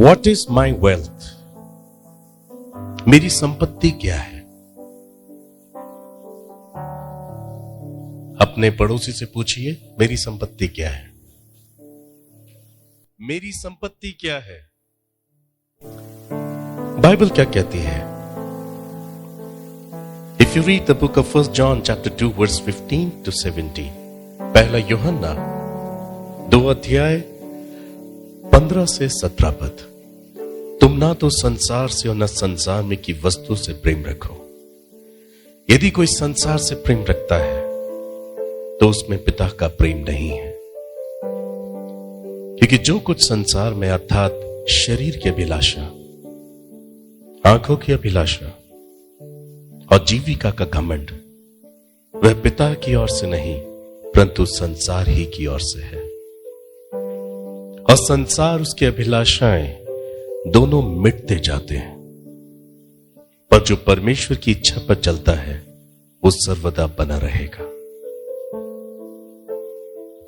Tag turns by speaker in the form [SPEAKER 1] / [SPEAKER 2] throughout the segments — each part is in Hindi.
[SPEAKER 1] What is my wealth? मेरी संपत्ति क्या है? अपने पड़ोसी से पूछिए, मेरी संपत्ति क्या है? मेरी संपत्ति क्या है? बाइबल क्या कहती है? If you read the book of 1 John chapter 2 verse 15 to 17, पहला यूहन्ना 2 अध्याय 15 से 17 पद, तुम ना तो संसार से और न संसार में की वस्तु से प्रेम रखो। यदि कोई संसार से प्रेम रखता है तो उसमें पिता का प्रेम नहीं है, क्योंकि जो कुछ संसार में अर्थात शरीर की अभिलाषा, आंखों की अभिलाषा और जीविका का घमंड, वह पिता की ओर से नहीं परंतु संसार ही की ओर से है। और संसार उसकी अभिलाषाएं दोनों मिटते जाते हैं, पर जो परमेश्वर की इच्छा पर चलता है वो सर्वदा बना रहेगा।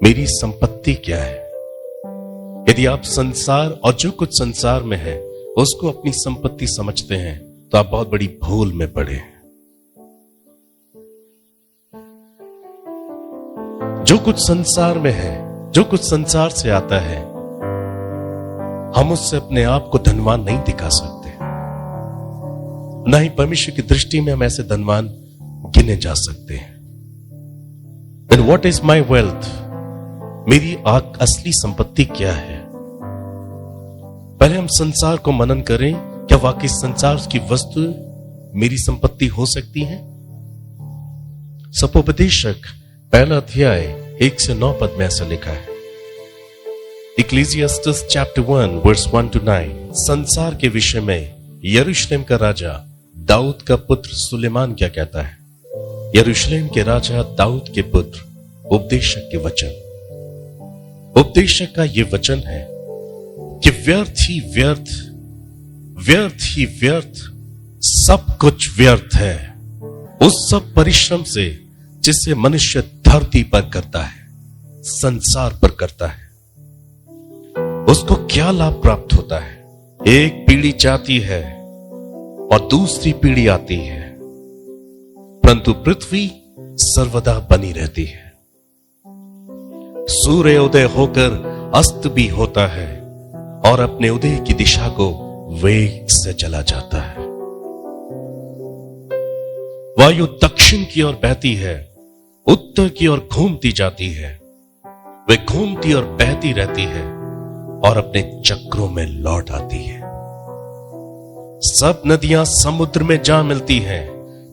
[SPEAKER 1] मेरी संपत्ति क्या है? यदि आप संसार और जो कुछ संसार में है उसको अपनी संपत्ति समझते हैं तो आप बहुत बड़ी भूल में पड़े हैं। जो कुछ संसार में है, जो कुछ संसार से आता है, हम उससे अपने आप को धनवान नहीं दिखा सकते, ना ही परमेश्वर की दृष्टि में हम ऐसे धनवान गिने जा सकते हैं। Then what is my wealth? मेरी असली संपत्ति क्या है? पहले हम संसार को मनन करें, क्या वाकई संसार की वस्तु मेरी संपत्ति हो सकती है? सपोपदेशक पहला अध्याय 1 से 9 पद में ऐसा लिखा है। इक्लेसियास्टिस चैप्टर 1 वर्स 1 to 9, संसार के विषय में यरूशलेम का राजा दाऊद का पुत्र सुलेमान क्या कहता है? यरूशलेम के राजा दाऊद के पुत्र उपदेशक के वचन। उपदेशक का यह वचन है कि व्यर्थ ही व्यर्थ, व्यर्थ ही व्यर्थ, सब कुछ व्यर्थ है उस सब परिश्रम से जिसे मनुष्य धरती पर करता है, संसार पर करता है। उसको क्या लाभ प्राप्त होता है? एक पीढ़ी जाती है और दूसरी पीढ़ी आती है, परंतु पृथ्वी सर्वदा बनी रहती है। सूर्य उदय होकर अस्त भी होता है और अपने उदय की दिशा को वेग से चला जाता है। वायु दक्षिण की ओर बहती है, उत्तर की ओर घूमती जाती है, वे घूमती और बहती रहती है और अपने चक्रों में लौट आती है। सब नदियां समुद्र में जा मिलती हैं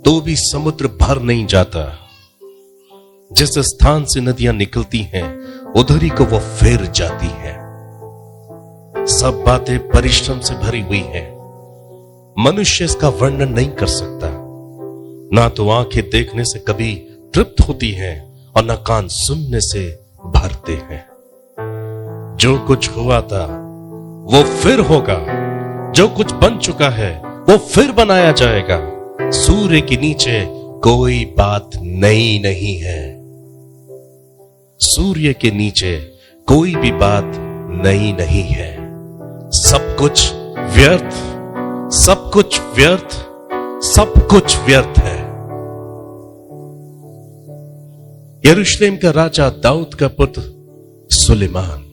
[SPEAKER 1] तो भी समुद्र भर नहीं जाता। जिस स्थान से नदियां निकलती हैं उधर ही को वो फिर जाती हैं। सब बातें परिश्रम से भरी हुई हैं, मनुष्य इसका वर्णन नहीं कर सकता। ना तो आंखें देखने से कभी तृप्त होती हैं और न कान सुनने से भरते हैं। जो कुछ हुआ था वो फिर होगा, जो कुछ बन चुका है वो फिर बनाया जाएगा। सूर्य के नीचे कोई बात नई नहीं है। सूर्य के नीचे कोई भी बात नई नहीं है। सब कुछ व्यर्थ, सब कुछ व्यर्थ, सब कुछ व्यर्थ है। यरूशलेम का राजा दाऊद का पुत्र सुलेमान,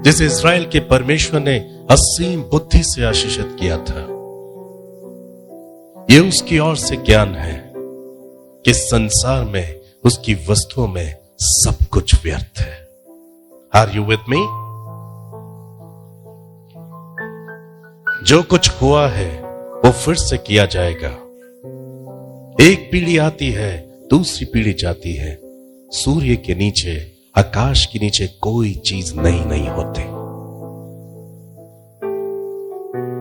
[SPEAKER 1] जिसे इस्राएल के परमेश्वर ने असीम बुद्धि से आशीषित किया था, यह उसकी ओर से ज्ञान है कि संसार में उसकी वस्तुओं में सब कुछ व्यर्थ है। Are you with me? जो कुछ हुआ है वो फिर से किया जाएगा। एक पीढ़ी आती है, दूसरी पीढ़ी जाती है। सूर्य के नीचे, आकाश के नीचे कोई चीज नई नहीं होती।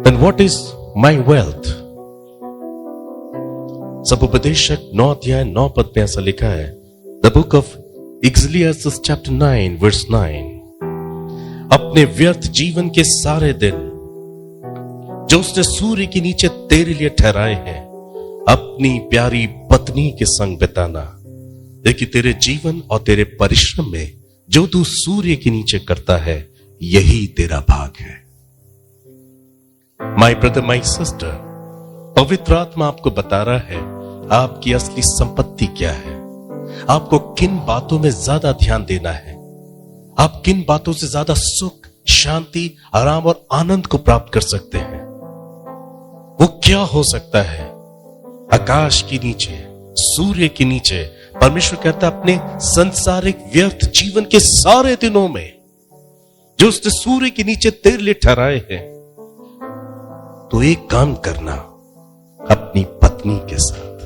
[SPEAKER 1] Then what is my wealth? सपोपदेशक 9 अध्याय 9 पद में ऐसा लिखा है। The book of Ecclesiastes chapter 9 verse 9, अपने व्यर्थ जीवन के सारे दिन जो उसने सूर्य के नीचे तेरे लिए ठहराए हैं, अपनी प्यारी पत्नी के संग बिताना। देखिए, तेरे जीवन और तेरे परिश्रम में जो तू सूर्य के नीचे करता है, यही तेरा भाग है। माय ब्रदर, माय सिस्टर, पवित्र आत्मा आपको बता रहा है आपकी असली संपत्ति क्या है, आपको किन बातों में ज्यादा ध्यान देना है, आप किन बातों से ज्यादा सुख, शांति, आराम और आनंद को प्राप्त कर सकते हैं। वो क्या हो सकता है? आकाश के नीचे, सूर्य के नीचे परमेश्वर कहता है अपने संसारिक व्यर्थ जीवन के सारे दिनों में जो उसने सूर्य के नीचे तेरे लिए ठहराए हैं, तो एक काम करना, अपनी पत्नी के साथ,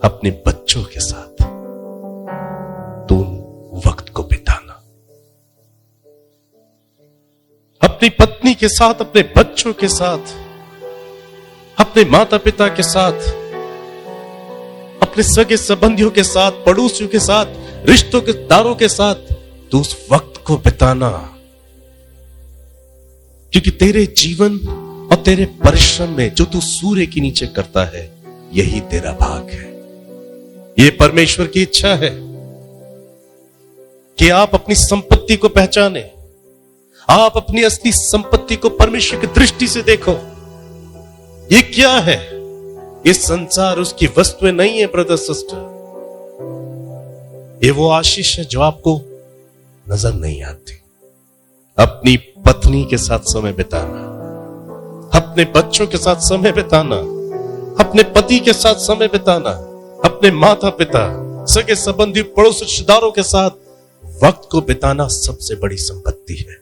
[SPEAKER 1] अपने बच्चों के साथ तुम वक्त को बिताना। अपनी पत्नी के साथ, अपने बच्चों के साथ, अपने माता पिता के साथ, अपने सगे संबंधियों के साथ, पड़ोसियों के साथ, रिश्तों के दारों के साथ तो उस वक्त को बिताना, क्योंकि तेरे जीवन और तेरे परिश्रम में जो तू सूर्य के नीचे करता है, यही तेरा भाग है। यह परमेश्वर की इच्छा है कि आप अपनी संपत्ति को पहचाने, आप अपनी असली संपत्ति को परमेश्वर की दृष्टि से देखो। ये क्या है? ये संसार उसकी वस्तुएं नहीं है ब्रदर सिस्टर, ये वो आशीष है जो आपको नजर नहीं आती। अपनी पत्नी के साथ समय बिताना, अपने बच्चों के साथ समय बिताना, अपने पति के साथ समय बिताना, अपने माता पिता, सगे संबंधी, पड़ोसी, रिश्तेदारों के साथ वक्त को बिताना सबसे बड़ी संपत्ति है।